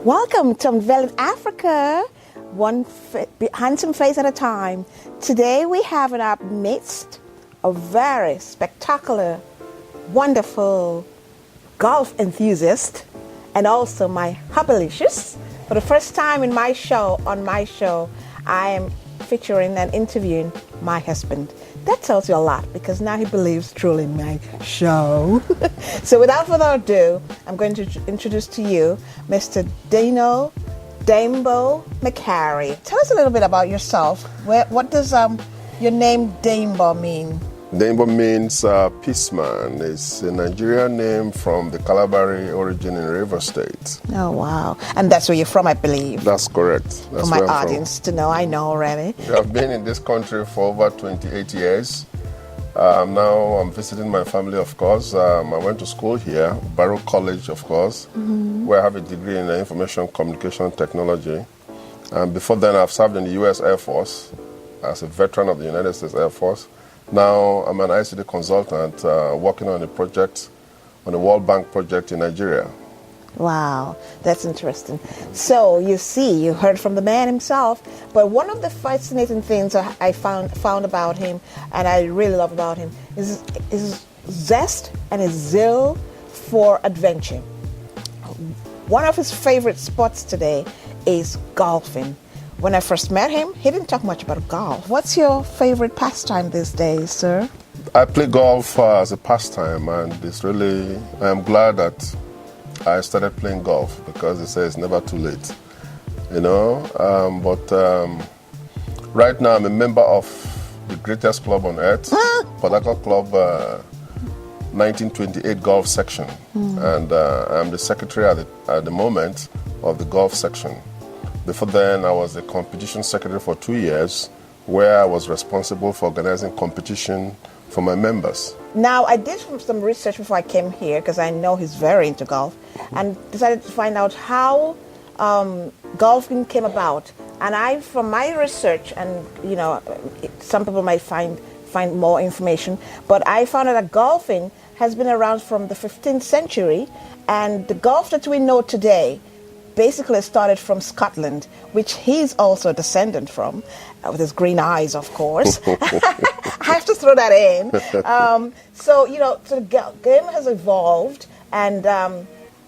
Welcome to Unveiling Africa, one handsome face at a time. Today we have in our midst a very spectacular, wonderful golf enthusiast and also my hubbilicious. For the first time in my show, I am featuring and interviewing my husband. That tells you a lot because now he believes truly in my show. So without further ado, I'm going to introduce to you Mr. Deinbo MacHarry. Tell us a little bit about yourself. What does your name Deinbo mean? Deinbo means peace man. It's a Nigerian name from the Calabar origin in Rivers State. Oh, wow. And that's where you're from, I believe. That's correct. That's for my audience to know, I know already. I've been in this country for over 28 years. Now I'm visiting my family, of course. I went to school here, Barrow College, of course, where I have a degree in information communication technology. And before then, I've served in the U.S. Air Force as a veteran of the United States Air Force. Now I'm an ICT consultant working on a project, on a World Bank project in Nigeria. Wow, that's interesting. So you see, you heard from the man himself, but one of the fascinating things I found about him, and I really love about him, is his zest and his zeal for adventure. One of his favorite sports today is golfing. When I first met him, he didn't talk much about golf. What's your favorite pastime these days, sir? I play golf as a pastime, and I'm glad that I started playing golf because they say it's never too late, you know. Right now I'm a member of the greatest club on earth, Port Harcourt Club 1928 golf section, and I'm the secretary at the moment of the golf section. Before then, I was the competition secretary for 2 years, where I was responsible for organizing competition for my members. Now, I did some research before I came here because I know he's very into golf, and decided to find out how golfing came about. And from my research, and you know, some people might find more information, but I found out that golfing has been around from the 15th century, and the golf that we know today basically started from Scotland, which he's also a descendant from, with his green eyes, of course. I have to throw that in. So the game has evolved, and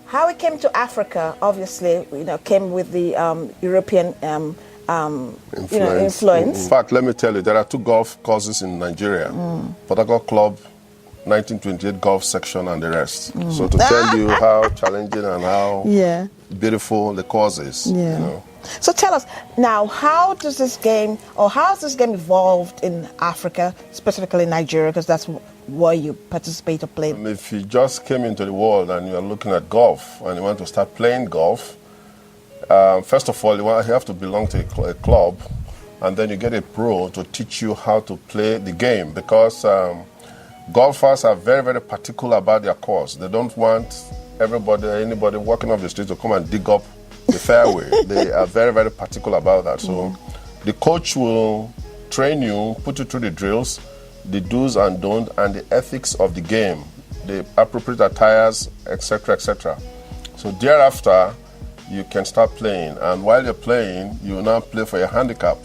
how it came to Africa, obviously, came with the European influence. In fact, let me tell you, there are 2 golf courses in Nigeria. Port Harcourt Club 1928 golf section and the rest. So to tell you how challenging and how beautiful the course is. Yeah. You know. So tell us now, how has this game evolved in Africa, specifically Nigeria, because that's where you participate or play? If you just came into the world and you are looking at golf and you want to start playing golf, first of all, you have to belong to a club, and then you get a pro to teach you how to play the game, because golfers are very, very particular about their course. They don't want anybody walking off the street to come and dig up the fairway. They are very, very particular about that. So the coach will train you, put you through the drills, the do's and don'ts, and the ethics of the game, the appropriate attires, etc., etc. So thereafter, you can start playing. And while you're playing, you now play for your handicap.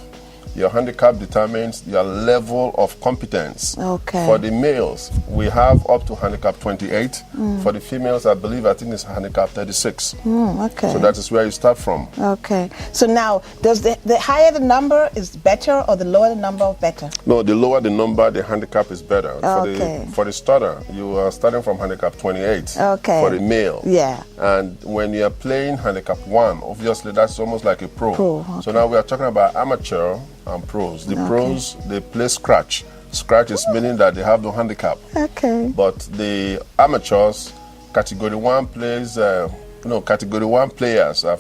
Your handicap determines your level of competence. Okay. For the males, we have up to handicap 28. For the females, I think it's handicap 36. Okay. So that is where you start from. Okay. So now, does the higher the number is better, or the lower the number better? No, the lower the number, the handicap is better. Okay. For the starter, you are starting from handicap 28. Okay. For the male. Yeah. And when you are playing handicap 1, obviously that's almost like a pro. Okay. So now we are talking about amateur and pros. The pros, they play scratch. Scratch is meaning that they have no handicap. Okay. But the amateurs, category 1 plays, category 1 players are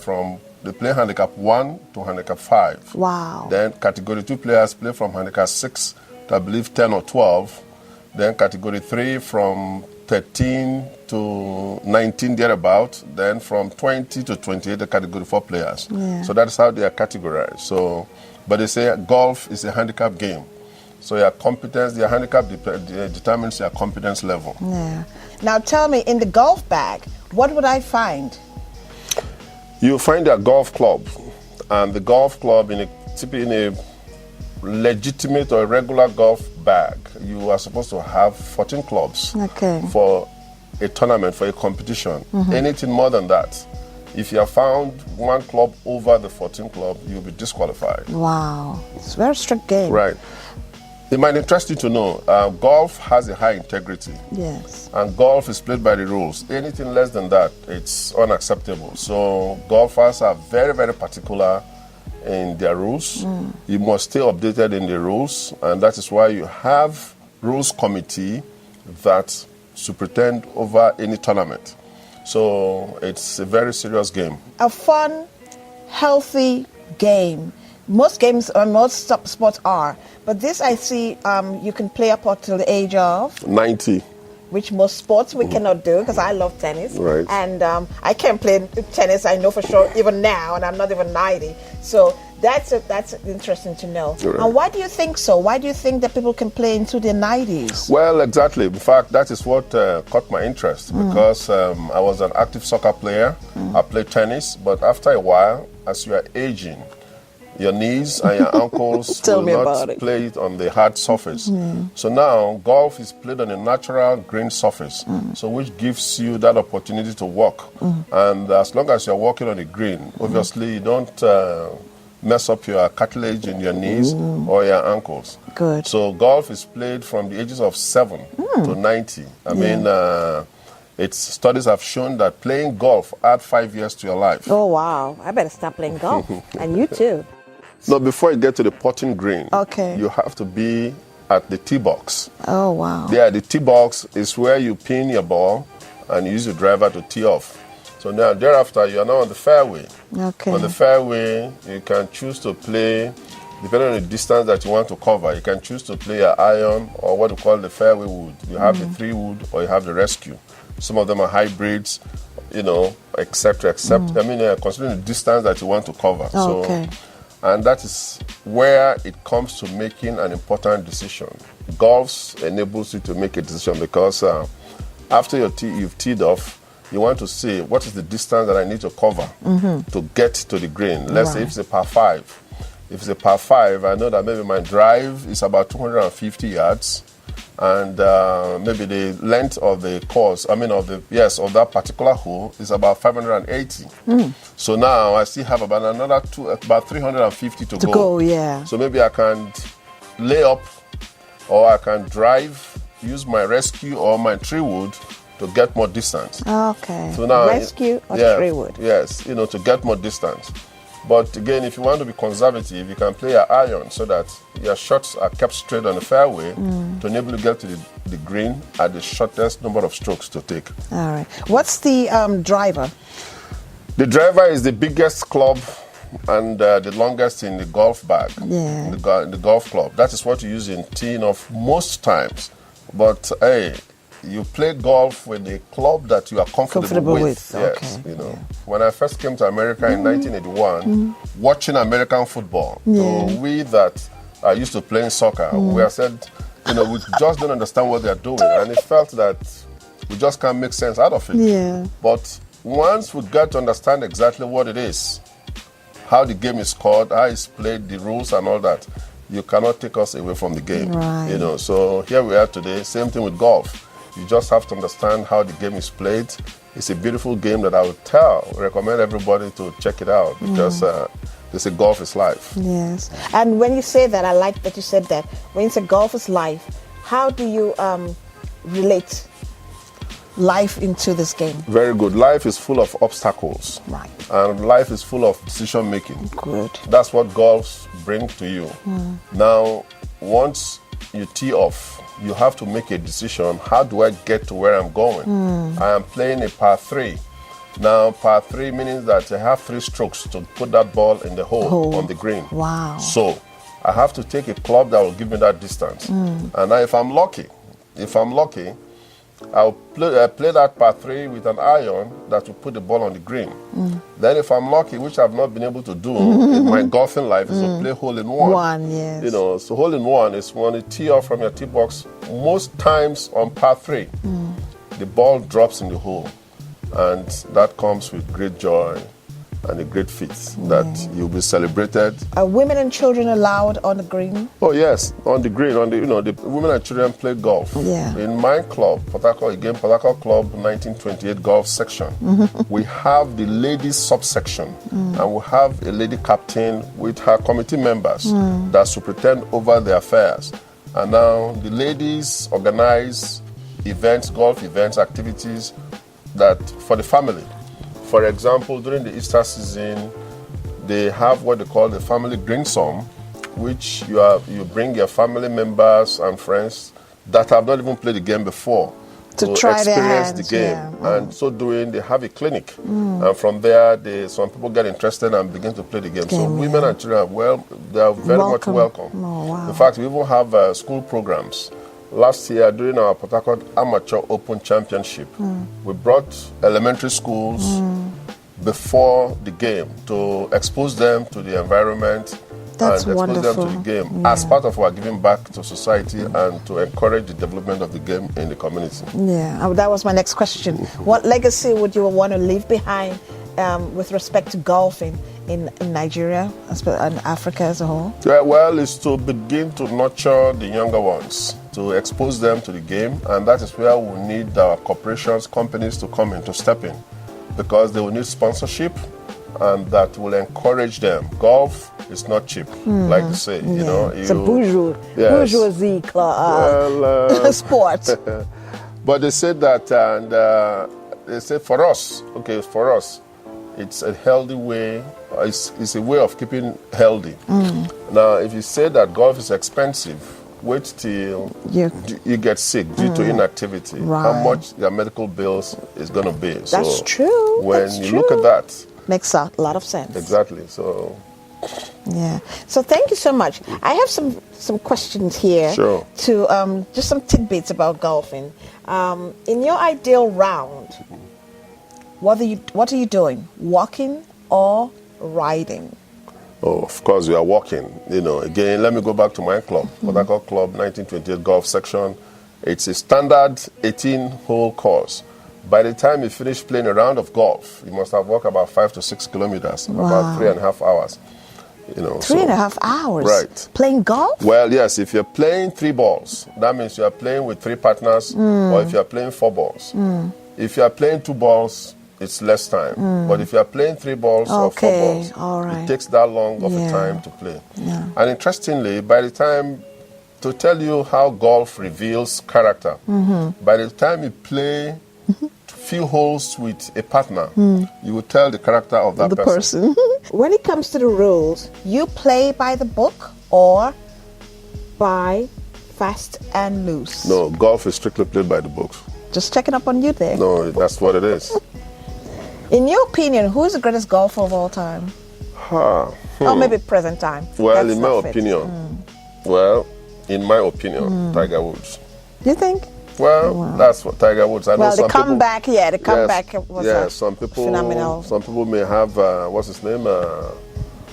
they play handicap 1 to handicap 5. Wow. Then category 2 players play from handicap 6 to, I believe, 10 or 12. Then category 3 from 13 to 19 thereabout. Then from 20 to 28, the category 4 players. Yeah. So that's how they are categorized. But they say golf is a handicap game. So your competence, your handicap determines your competence level. Yeah. Now tell me, in the golf bag, what would I find? You find a golf club, and the golf club in a legitimate or regular golf bag, you are supposed to have 14 clubs for a tournament, for a competition. Anything more than that, if you have found one club over the 14 club, you'll be disqualified. Wow, it's a very strict game. Right. It might interest you to know, golf has a high integrity. Yes. And golf is played by the rules. Anything less than that, it's unacceptable. So golfers are very, very particular in their rules. You must stay updated in the rules, and that is why you have rules committee that superintend over any tournament. So it's a very serious game. A fun, healthy game. Most games or most sports are, but this I see you can play up until the age of 90. Which most sports we cannot do, because I love tennis. Right. And I can't play tennis, I know for sure, even now, and I'm not even 90. So that's interesting to know. Right. And why do you think so? Why do you think that people can play into their 90s? Well, exactly. In fact, that is what caught my interest, because I was an active soccer player. I played tennis, but after a while, as you are aging, your knees and your ankles will not play it on the hard surface. So now golf is played on a natural green surface, so which gives you that opportunity to walk. And as long as you're walking on the green, obviously you don't mess up your cartilage in your knees or your ankles. Good. So golf is played from the ages of 7 to 90. I mean, studies have shown that playing golf adds 5 years to your life. Oh, wow. I better stop playing golf. And you too. No, before you get to the putting green, you have to be at the tee box. Oh, wow. Yeah, the tee box is where you pin your ball and you use the driver to tee off. So now, thereafter, you are now on the fairway. Okay. On the fairway, you can choose to play, depending on the distance that you want to cover, you can choose to play an iron or what we call the fairway wood. You have the 3-wood or you have the rescue. Some of them are hybrids, you know, etc. I mean, considering the distance that you want to cover. Okay. And that is where it comes to making an important decision. Golf enables you to make a decision because after you've teed off, you want to see what is the distance that I need to cover to get to the green. Let's say if it's a par 5. If it's a par 5, I know that maybe my drive is about 250 yards. And maybe the length of the course, of that particular hole is about 580. So now I still have about about 350 to go. Yeah. So maybe I can lay up, or I can drive, use my rescue or my 3-wood to get more distance. Okay. So now rescue or 3-wood. Yes, to get more distance. But again, if you want to be conservative, you can play an iron so that your shots are kept straight on the fairway to enable you to get to the green at the shortest number of strokes to take. All right. What's the driver? The driver is the biggest club and the longest in the golf bag, in the golf club. That is what you use in teeing off most times. But hey, you play golf with a club that you are comfortable with. Yes, When I first came to America in 1981, watching American football, we that are used to playing soccer, we are said, we just don't understand what they are doing, and it felt that we just can't make sense out of it. Yeah. But once we got to understand exactly what it is, how the game is scored, how it's played, the rules and all that, you cannot take us away from the game. Right. So here we are today, same thing with golf. You just have to understand how the game is played. It's a beautiful game that I would recommend everybody to check it out because they say golf is life. Yes. And when you say that, I like that you said that. When you say golf is life, how do you relate life into this game? Very good. Life is full of obstacles. Right. And life is full of decision making. Good. That's what golf brings to you. Now, once you tee off, you have to make a decision. How do I get to where I'm going? I am playing a par 3. Now, par 3 means that I have 3 strokes to put that ball in the hole on the green. Wow. So I have to take a club that will give me that distance. And now if I'm lucky, I'll play that par 3 with an iron that will put the ball on the green. Then if I'm lucky, which I've not been able to do in my golfing life, is to play hole-in-one. Yes. So hole-in-one is when you tee off from your tee box, most times on par 3, the ball drops in the hole. And that comes with great joy. and a great feat that you'll be celebrated. Are women and children allowed on the green? Oh yes, on the green, the women and children play golf. Yeah. In my club, Port Harcourt Club 1928 golf section, we have the ladies subsection, and we have a lady captain with her committee members that superintend over the affairs. And now the ladies organize events, golf events, activities that for the family. For example, during the Easter season, they have what they call the family greensome, which you bring your family members and friends that have not even played the game before to try experience their the game. Yeah. And so doing, they have a clinic. And from there, some people get interested and begin to play the game. So women and children, they are very much welcome. Oh, wow. In fact, we even have school programs. Last year, during our Port Harcourt Amateur Open Championship, we brought elementary schools before the game to expose them to the environment and expose wonderful. them to the game as part of our giving back to society and to encourage the development of the game in the community. Yeah, that was my next question. What legacy would you want to leave behind with respect to golfing in Nigeria and Africa as a whole? Yeah, well, it's to begin to nurture the younger ones, to expose them to the game, and that is where we need our corporations, companies to come in, to step in, because they will need sponsorship, and that will encourage them. Golf is not cheap, like they say. It's a bourgeoisie sport. But they said that, and they say for us, it's a healthy way. It's a way of keeping healthy. Now, if you say that golf is expensive, wait till you get sick due to inactivity. Right. How much your medical bills is going to be. That's true. When you look at that, makes a lot of sense. Exactly. So. Yeah. So thank you so much. I have some questions here. Sure. To just some tidbits about golfing. In your ideal round, what are you doing? Walking or riding? Oh, of course, we are walking. Again, let me go back to my club, Port Harcourt Club 1928 golf section. It's a standard 18-hole course. By the time you finish playing a round of golf, you must have walked about 5 to 6 kilometers, about 3.5 hours. 3.5 hours? Right. Playing golf? Well, yes, if you're playing 3 balls, that means you are playing with 3 partners, or if you are playing 4 balls. If you are playing 2 balls, it's less time. But if you are playing 3 balls or 4 balls, it takes that long of a time to play. Yeah. And interestingly, by the time, to tell you how golf reveals character, by the time you play few holes with a partner, you will tell the character of that person. When it comes to the rules, you play by the book or by fast and loose? No, golf is strictly played by the books. Just checking up on you there. No, that's what it is. In your opinion, who is the greatest golfer of all time? Or maybe present time? Well, in my opinion, Tiger Woods. You think? Well, that's what Tiger Woods. I know the comeback, the comeback was some people, phenomenal. Some people may have, what's his name?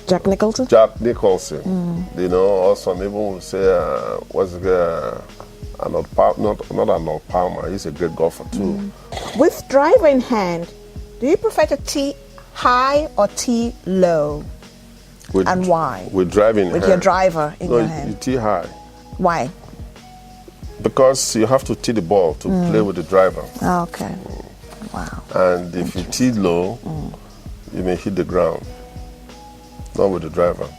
Jack Nicholson? Jack Nicholson. Or some people will say, not Arnold Palmer. He's a great golfer too. With driver in hand, do you prefer to tee high or tee low? And why? With driving with hand. Your driver in your hand. You tee high. Why? Because you have to tee the ball to play with the driver. Okay. Wow. And if you tee low, you may hit the ground. Not with the driver.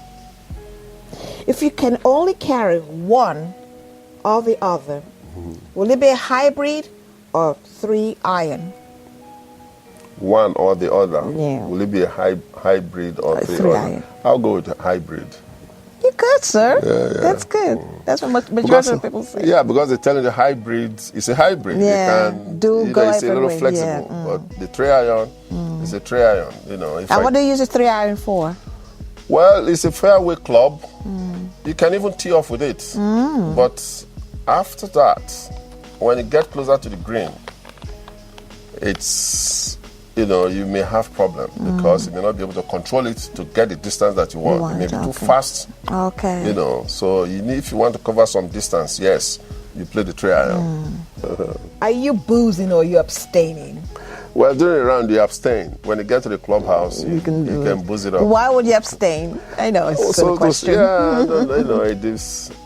If you can only carry one or the other, will it be a hybrid or 3-iron? One or the other. Yeah. Will it be a hybrid or 3-iron? I'll go with a hybrid. You're good, sir. Yeah. That's good. That's what majority of people say. Yeah, because they're telling the hybrid, it's a hybrid. Yeah. You can go it's a little flexible. Yeah. But the 3-iron is a 3-iron. And what do you use a 3-iron for? Well, it's a fairway club. You can even tee off with it. But after that, when you get closer to the green, it's you may have problems because you may not be able to control it to get the distance that you want. It may be too fast. Okay. So if you want to cover some distance, yes, you play the 3-iron. Are you boozing or are you abstaining? Well, during a round, you abstain. When you get to the clubhouse, you can boost it up. Why would you abstain? I know it's a question.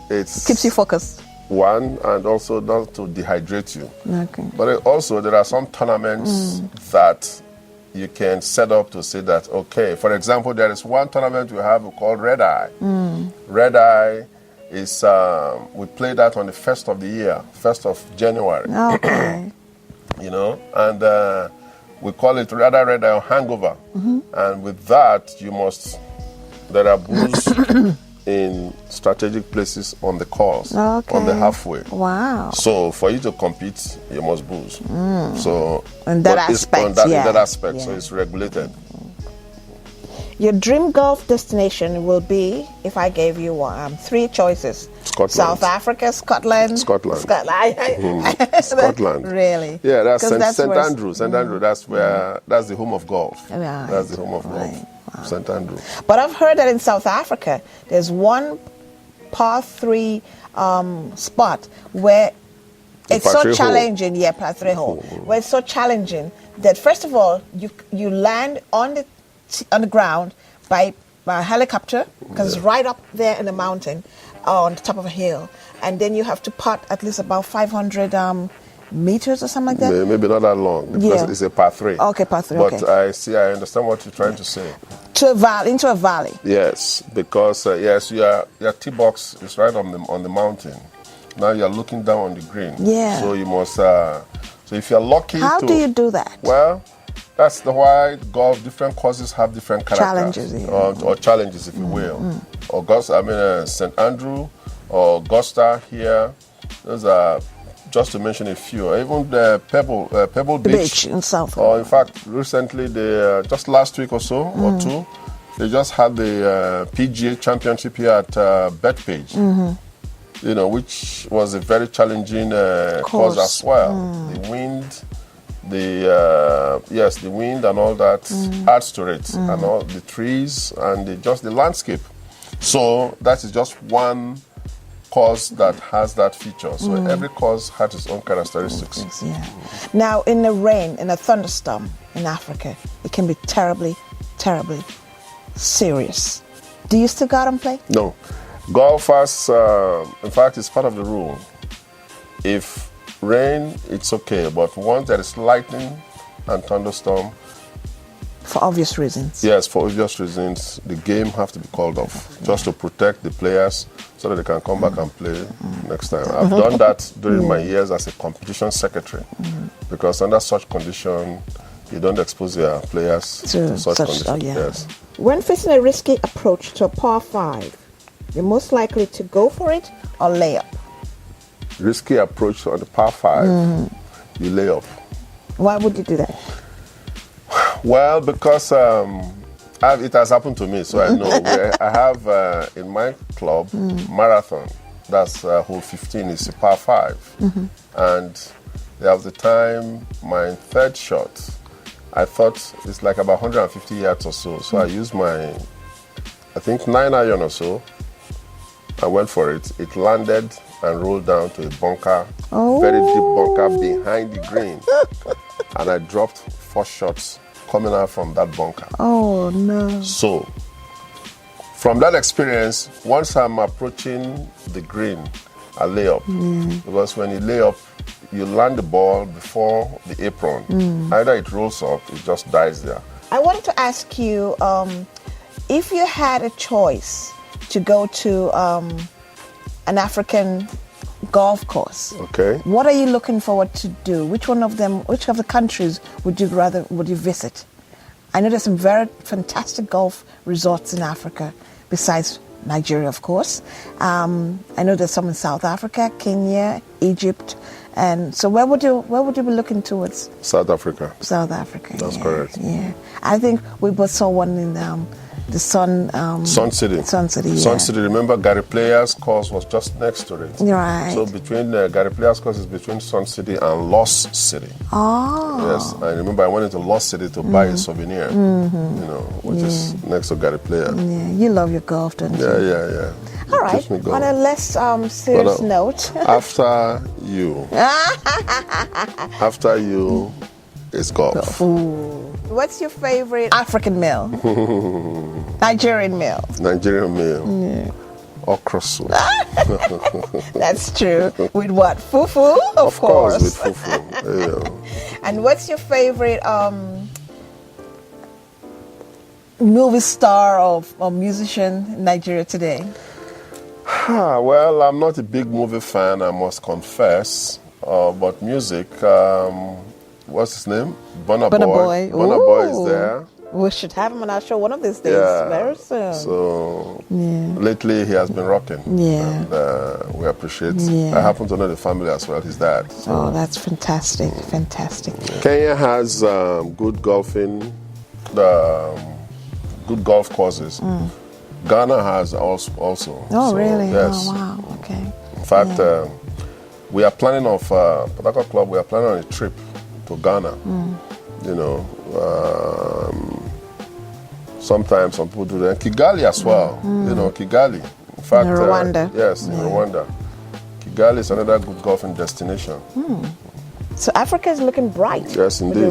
It keeps you focused. One, and also not to dehydrate you. Okay. But also, there are some tournaments that you can set up to say that, okay, for example, there is one tournament we have called Red Eye. Red Eye is, we play that on the 1st of the year, 1st of January. Okay. You know, and we call it Red Eye or Hangover. And with that, there are booths in strategic places on the course, on the halfway. Wow. So for you to compete, you must boost. So in that aspect, so it's regulated. Your dream golf destination will be, if I gave you 3 choices: Scotland. South Africa, Scotland. Scotland. Really? Yeah, that's St. Andrews. St. Andrews. That's where. That's the home of golf. Right. That's the home of golf. Wow. St. Andrews. But I've heard that in South Africa, there's one par 3 spot where it's so challenging. Yeah, par 3 hole. Where it's so challenging that first of all, you land on the ground by helicopter, because it's right up there in the mountain on the top of a hill, and then you have to putt at least about 500 meters or something like that. Maybe not that long, because it's a par 3. Okay, par 3. But I understand what you're trying to say. Into a valley. Yes, because your tee box is right on the mountain. Now you're looking down on the green. Yeah. So you must. So if you're lucky, how do you do that? Well, that's why golf. Different courses have different characters, challenges, or challenges, if you will. St. Andrew or Augusta here. Those are just to mention a few. Even the Pebble Beach in South. Or in fact, recently, just last week or so or 2, they just had the PGA Championship here at Bethpage. You know, which was a very challenging course as well. The wind. The wind and all that adds to it, and all the trees and just the landscape. So that is just one course that has that feature. So every course has its own characteristics. Yeah. Now, in the rain, in a thunderstorm in Africa, it can be terribly, terribly serious. Do you still go out and play? No, golfers. In fact, it's part of the rule. If rain, it's okay, but once there is lightning and thunderstorm, for obvious reasons. Yes, for obvious reasons, the game have to be called off, just to protect the players so that they can come back and play next time. I've done that during my years as a competition secretary, because under such condition, you don't expose your players to such conditions. Yes. When facing a risky approach to a par 5, you're most likely to go for it or lay up. Risky approach on the par 5, you lay up. Why would you do that? Well, because it has happened to me, so I know. I have in my club marathon. That's hole 15 is a par 5, and there was the time my third shot. I thought it's like about 150 yards or so. So I used my, I think 9 iron or so. I went for it. It landed and rolled down to a bunker, very deep bunker behind the green. And I dropped 4 shots coming out from that bunker. Oh, no. So, from that experience, once I'm approaching the green, I lay up. Because when you lay up, you land the ball before the apron. Either it rolls up, it just dies there. I wanted to ask you, if you had a choice to go to an African golf course. Okay. What are you looking forward to do? Which of the countries would you visit? I know there's some very fantastic golf resorts in Africa, besides Nigeria, of course. I know there's some in South Africa, Kenya, Egypt, and so where would you be looking towards? South Africa. South Africa. That's correct. Yeah, I think we both saw one in the Sun City. Sun City. Yeah. Sun City. Remember, Gary Player's course was just next to it. Right. So between Gary Player's course is between Sun City and Lost City. Oh. Yes, I remember I went into Lost City to buy a souvenir. Which is next to Gary Player. Yeah, you love your golf, don't you? Yeah. All right. On a less serious note. After you is golf. Ooh. What's your favorite African meal? Nigerian meal. Nigerian meal. Okra soup. That's true. With what? Fufu? Of course. With fufu. Yeah. And what's your favorite movie star or musician in Nigeria today? Well, I'm not a big movie fan, I must confess. But music, what's his name? Burna Boy. Burna Boy is there. We should have him on our show one of these days, very soon. So lately he has been rocking. Yeah. And we appreciate. Yeah. I happen to know the family as well, his dad. So. Oh, that's fantastic, fantastic. Kenya has good golfing, good golf courses. Ghana has also. Oh, so, really? Yes. Oh, wow. Okay. In fact, we are planning of Port Harcourt Club. We are planning on a trip to Ghana. You know, sometimes some people do that. Kigali as well. You know, Kigali. In fact, in Rwanda. Yes, in Rwanda. Kigali is another good golfing destination. So Africa is looking bright. Yes, indeed.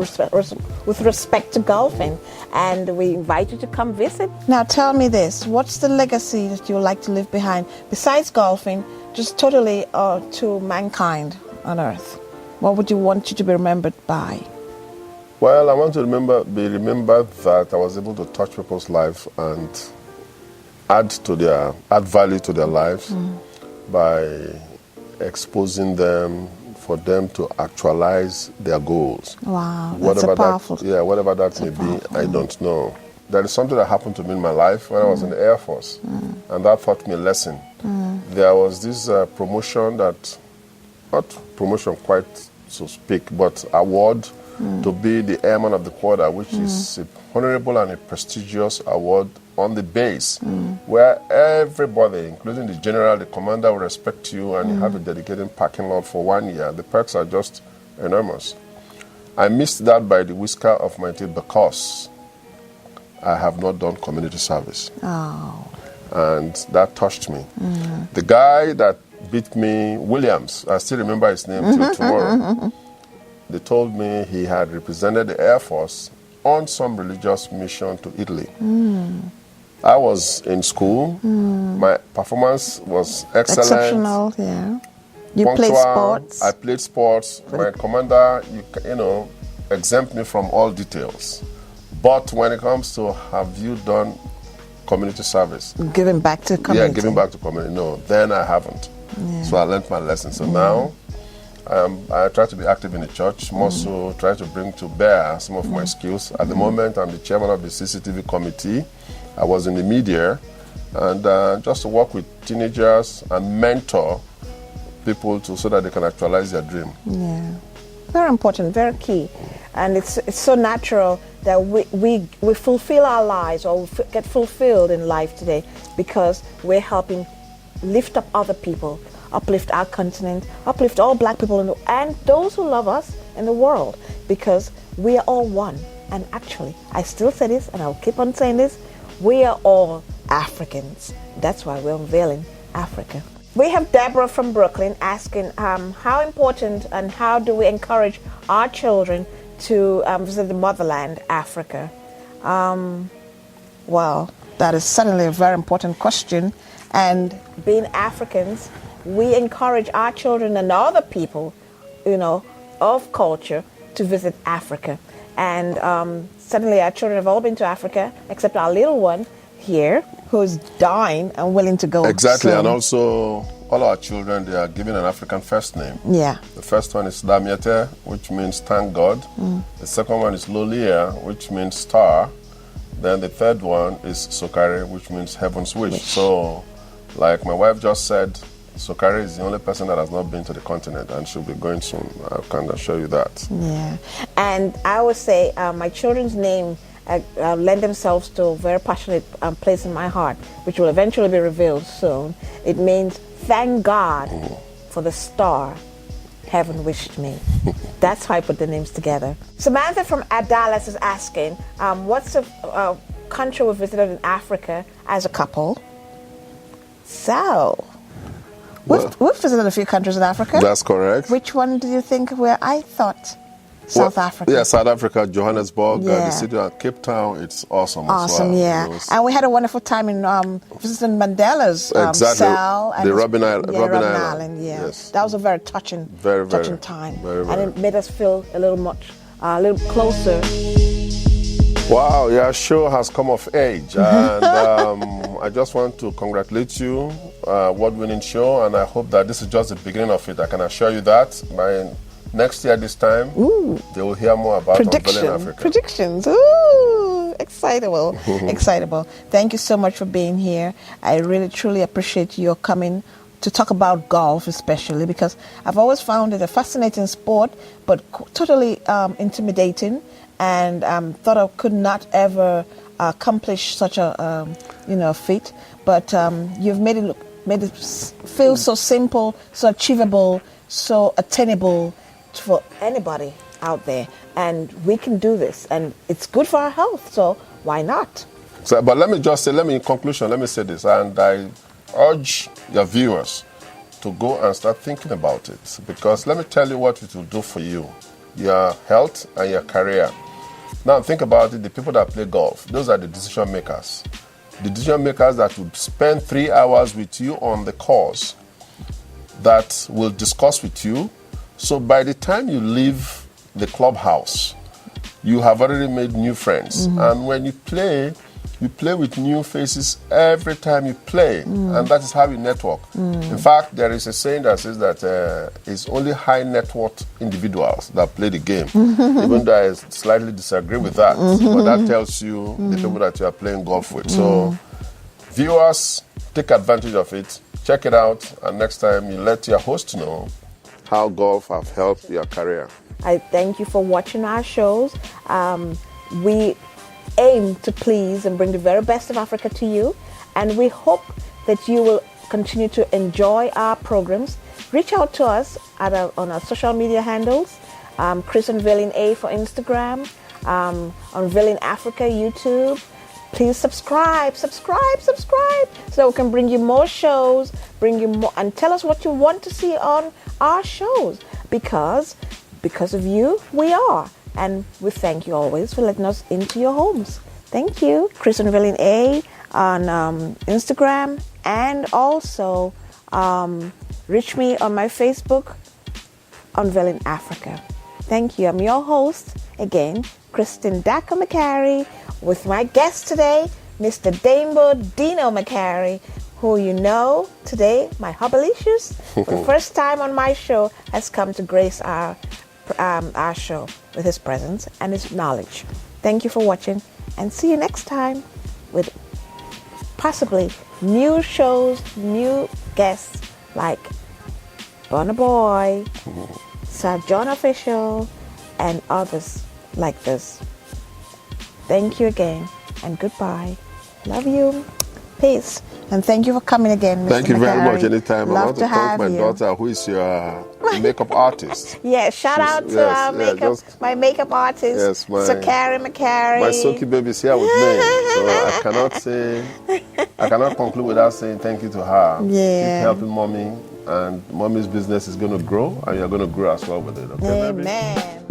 With respect to golfing, and we invite you to come visit. Now, tell me this: what's the legacy that you would like to leave behind, besides golfing, just totally to mankind on Earth? What would you want you to be remembered by? Well, I want to be remembered that I was able to touch people's lives and add value to their lives by exposing them, for them to actualize their goals. Wow, that's a powerful. Whatever that may be, I don't know. There is something that happened to me in my life when I was in the Air Force, and that taught me a lesson. There was this promotion not promotion quite so speak, but award to be the Airman of the Quarter, which is a honorable and a prestigious award on the base, where everybody, including the general, the commander, will respect you, and you have a dedicated parking lot for 1 year. The perks are just enormous. I missed that by the whisker of my teeth because I have not done community service. Oh. And that touched me. The guy that beat me, Williams, I still remember his name till tomorrow. They told me he had represented the Air Force on some religious mission to Italy. I was in school. My performance was excellent. Exceptional, yeah. You punctual. played sports? I played sports. My commander, you know, exempt me from all details. But when it comes to have you done community service? Giving back to the community. Yeah, giving back to community. No, then I haven't. Yeah. So I learned my lesson. So now I try to be active in the church, more so try to bring to bear some of my skills. At the moment, I'm the chairman of the CCTV committee. I was in the media, and just to work with teenagers and mentor people so that they can actualize their dream. Yeah, very important, very key. And it's so natural that we fulfill our lives or get fulfilled in life today because we're helping lift up other people, uplift our continent, uplift all black people and those who love us in the world, because we are all one. And actually, I still say this and I'll keep on saying this, we are all Africans. That's why we're unveiling Africa. We have Deborah from Brooklyn asking how important and how do we encourage our children to visit the motherland, Africa? Well, that is certainly a very important question. And being Africans, we encourage our children and other people, you know, of culture to visit Africa. And certainly our children have all been to Africa, except our little one here, who's dying and willing to go. Exactly, soon. And also all our children, they are given an African first name. Yeah. The first one is Damiete, which means thank God. The second one is Lolia, which means star. Then the third one is Sokari, which means heaven's wish. So, like my wife just said, Sokari is the only person that has not been to the continent, and she'll be going soon. I can assure you that. Yeah. And I would say my children's name lend themselves to a very passionate place in my heart, which will eventually be revealed soon. It means thank God for the star heaven wished me. That's how I put the names together. Samantha from Dallas is asking, what's the country we visited in Africa as a couple? So, we've visited a few countries in Africa. That's correct. Which one do you think where I thought South Africa. Yeah, South Africa, Johannesburg, Yeah. the city of Cape Town. It's awesome. Awesome, as well. yeah. It was- And we had a wonderful time in visiting Mandela's Exactly. cell. And The Robben Robben Island. Island, yeah. Yes. That was a very touching, Very, very, touching time. very, And very. it made us feel a little closer. Wow, your show has come of age, and I just want to congratulate you, award-winning show, and I hope that this is just the beginning of it. I can assure you that by next year this time, they will hear more about Unveiling Africa. Predictions. Ooh, excitable, excitable. Thank you so much for being here. I really, truly appreciate your coming to talk about golf, especially because I've always found it a fascinating sport, but totally intimidating. And thought I could not ever accomplish such a feat. But you've made it feel so simple, so achievable, so attainable for anybody out there. And we can do this, and it's good for our health. So why not? So, but let me just say, in conclusion, let me say this, and I urge your viewers to go and start thinking about it, because let me tell you what it will do for you, your health and your career. Now think about it, the people that play golf, those are the decision makers. The decision makers that would spend 3 hours with you on the course, that will discuss with you. So by the time you leave the clubhouse, you have already made new friends. And when you play with new faces every time you play, and that is how you network. In fact, there is a saying that says that it's only high net worth individuals that play the game, even though I slightly disagree with that, but that tells you the people that you are playing golf with. So viewers, take advantage of it, check it out, and next time you let your host know how golf have helped your career. I thank you for watching our shows. We aim to please and bring the very best of Africa to you, and we hope that you will continue to enjoy our programs. Reach out to us on our social media handles, Chris Unveiling A for Instagram, Unveiling Africa YouTube. Please subscribe, so we can bring you more shows, and tell us what you want to see on our shows, because of you, we are. And we thank you always for letting us into your homes. Thank you. Chris Unveiling A on Instagram, and also reach me on my Facebook, Unveiling Africa. Thank you. I'm your host, again, Damiete MacHarry, with my guest today, Mr. Deinbo MacHarry, who you know today, my hubbalicious, for the first time on my show, has come to grace our show with his presence and his knowledge. Thank you for watching, and see you next time with possibly new shows, new guests like Burna Boy, Sir John Official, and others like this. Thank you again, and goodbye. Love you. Peace. And thank you for coming again, Mr. Thank you very MacHarry. much. Anytime. I Love want to to thank have my you. daughter, who is your makeup artist. Yes, shout out to our my makeup artist, Yes, Sakari MacHarry. My Soki baby is here with me, so I cannot conclude without saying thank you to her. Yeah. Keep helping mommy, and mommy's business is going to grow, and you're going to grow as well with it. Okay, baby? Amen.